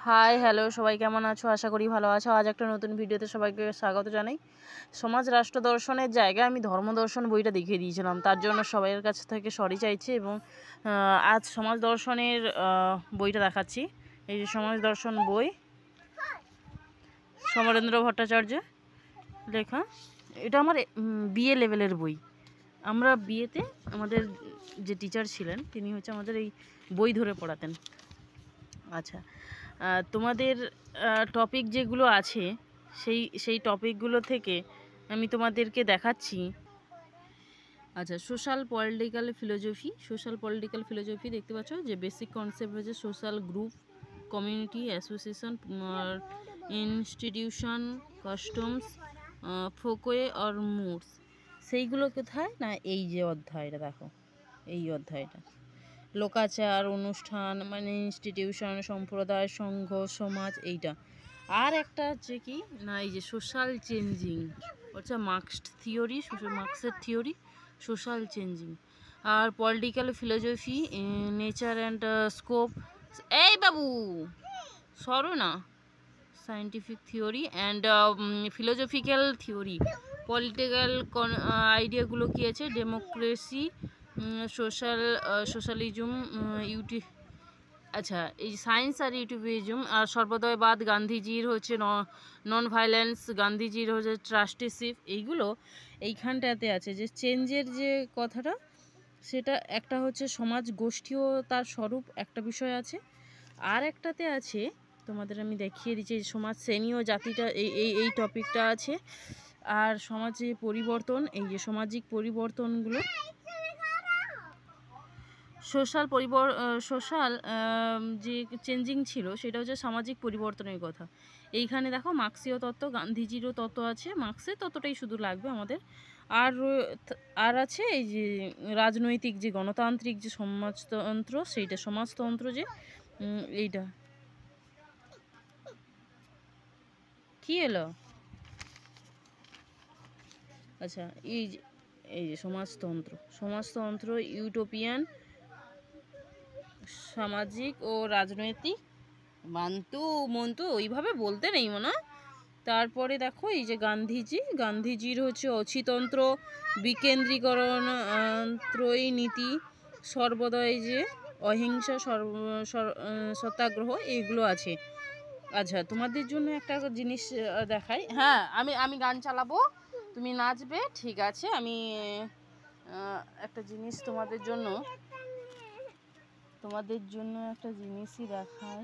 Hi hello সবাই কেমন আছো? আশা করি ভালো আছো। আজ একটা নতুন ভিডিওতে সবাইকে স্বাগত জানাই। সমাজ রাষ্ট্র দর্শনের জায়গায় আমি ধর্ম দর্শন বইটা দেখিয়ে দিয়েছিলাম, তার জন্য সবাইয়ের কাছ থেকে সরি চাইছি। এবং আজ সমাজ দর্শনের বইটা দেখাচ্ছি। এই যে সমাজ দর্শন বই, সমরেন্দ্র ভট্টাচার্য লেখা। এটা আমার বিএ লেভেলের বই। আমরা বিএতে আমাদের যে টিচার ছিলেন তিনি হচ্ছে আমাদের এই বই ধরে পড়াতেন। আচ্ছা, তোমাদের টপিক যেগুলো আছে সেই টপিকগুলো থেকে আমি তোমাদেরকে দেখাচ্ছি। আচ্ছা, সোশ্যাল পলিটিক্যাল ফিলোজফি দেখতে পাচ্ছ যে বেসিক কনসেপ্ট হচ্ছে social group, community, association, institution, customs, folkway or moods. সেইগুলো কোথায় না, এই যে অধ্যায়টা দেখো, এই অধ্যায়টা লোকাচার, অনুষ্ঠান মানে ইনস্টিটিউশন, সম্প্রদায়, সংঘ, সমাজ, এইটা। আর একটা হচ্ছে কি না, এই যে সোশ্যাল চেঞ্জিং হচ্ছে মার্ক্সের থিওরি সোশ্যাল চেঞ্জিং। আর political philosophy, nature and scope, এই বাবু সরো না, scientific theory and philosophical theory. Political আইডিয়াগুলো কী আছে, ডেমোক্রেসি, সোশ্যালিজম, আচ্ছা এই সায়েন্স আর ইউটিউবিজম, আর সর্বদয়বাদ, গান্ধীজির হচ্ছে নন ভায়োলেন্স, গান্ধীজির হচ্ছে ট্রাস্টিশিপ। এইগুলো এইখানটাতে আছে যে চেঞ্জের যে কথাটা, সেটা একটা হচ্ছে সমাজ গোষ্ঠীও তার স্বরূপ একটা বিষয় আছে। আর একটাতে আছে তোমাদের আমি দেখিয়ে দিচ্ছি, সমাজ শ্রেণী ও জাতিটা, এই টপিকটা আছে। আর সমাজে পরিবর্তন, এই যে সামাজিক পরিবর্তনগুলো, সোশ্যাল যে চেঞ্জিং ছিল সেটা হচ্ছে সামাজিক পরিবর্তনের কথা। এইখানে দেখো মার্ক্সীয় তত্ত্ব, গান্ধীজিরও তত্ত্ব আছে, মার্ক্সের তত্ত্বটাই শুধু লাগবে আমাদের। আর আছে এই যে রাজনৈতিক যে গণতান্ত্রিক যে সমাজতন্ত্র, সেইটা সমাজতন্ত্র যে এইটা কি এলো। আচ্ছা এই যে সমাজতন্ত্র ইউটোপিয়ান, সামাজিক ও রাজনৈতিক, মন্তু ওইভাবে বলতে নেই মনে। তারপরে দেখো এই যে গান্ধীজির হচ্ছে অচিতন্ত্র, বিকেন্দ্রীকরণ, ত্রয়ী নীতি, সর্বদয় যে অহিংসা, সত্যাগ্রহ, এইগুলো আছে। আচ্ছা, তোমাদের জন্য একটা জিনিস দেখাই। হ্যাঁ, আমি গান চালাবো, তুমি নাচবে, ঠিক আছে। আমি একটা জিনিস তোমাদের জন্য একটা জিনিসই দেখাই।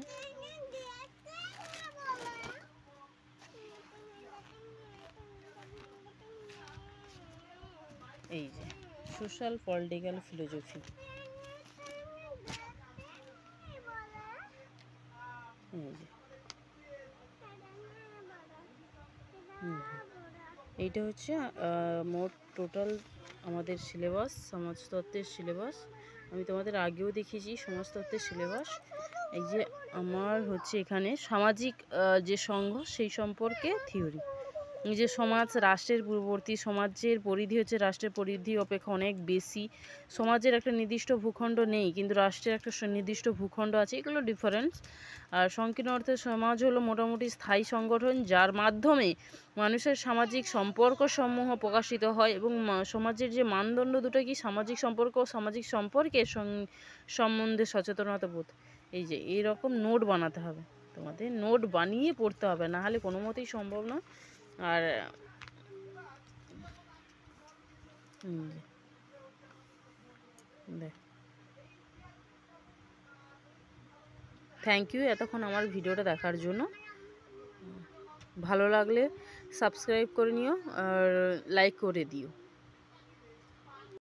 এই যে সোশ্যাল পলিটিক্যাল ফিলোজফি, এই যে এইটা হচ্ছে মোট টোটাল আমাদের সিলেবাস, সমাজতত্ত্বের সিলেবাস। আমি তোমাদের আগেও দেখিয়েছি সমাজতত্ত্বের সিলেবাস। এই যে আমার হচ্ছে এখানে সামাজিক যে সংঘ সেই সম্পর্কে থিওরি, যে সমাজ রাষ্ট্রের পূর্ববর্তী, সমাজের পরিধি হচ্ছে রাষ্ট্রের পরিধি অপেক্ষা অনেক বেশি। সমাজের একটা নির্দিষ্ট ভূখণ্ড নেই, কিন্তু রাষ্ট্রের একটা নির্দিষ্ট ভূখণ্ড আছে, এগুলো ডিফারেন্স। আর সংকীর্ণ অর্থে সমাজ হলো মোটামুটি স্থায়ী সংগঠন, যার মাধ্যমে মানুষের সামাজিক সম্পর্ক সমূহ প্রকাশিত হয়। এবং সমাজের যে মানদণ্ড দুটো কি, সামাজিক সম্পর্ক ও সামাজিক সম্পর্কের সম্বন্ধে সচেতনতা বোধ। এই যে এইরকম নোট বানাতে হবে, তোমাদের নোট বানিয়ে পড়তে হবে, না হলে কোনো মতেই সম্ভব না। আর দেখ, থ্যাংক ইউ এতক্ষণ আমার ভিডিওটা দেখার জন্য। ভালো লাগলে সাবস্ক্রাইব করে নিও আর লাইক করে দিও।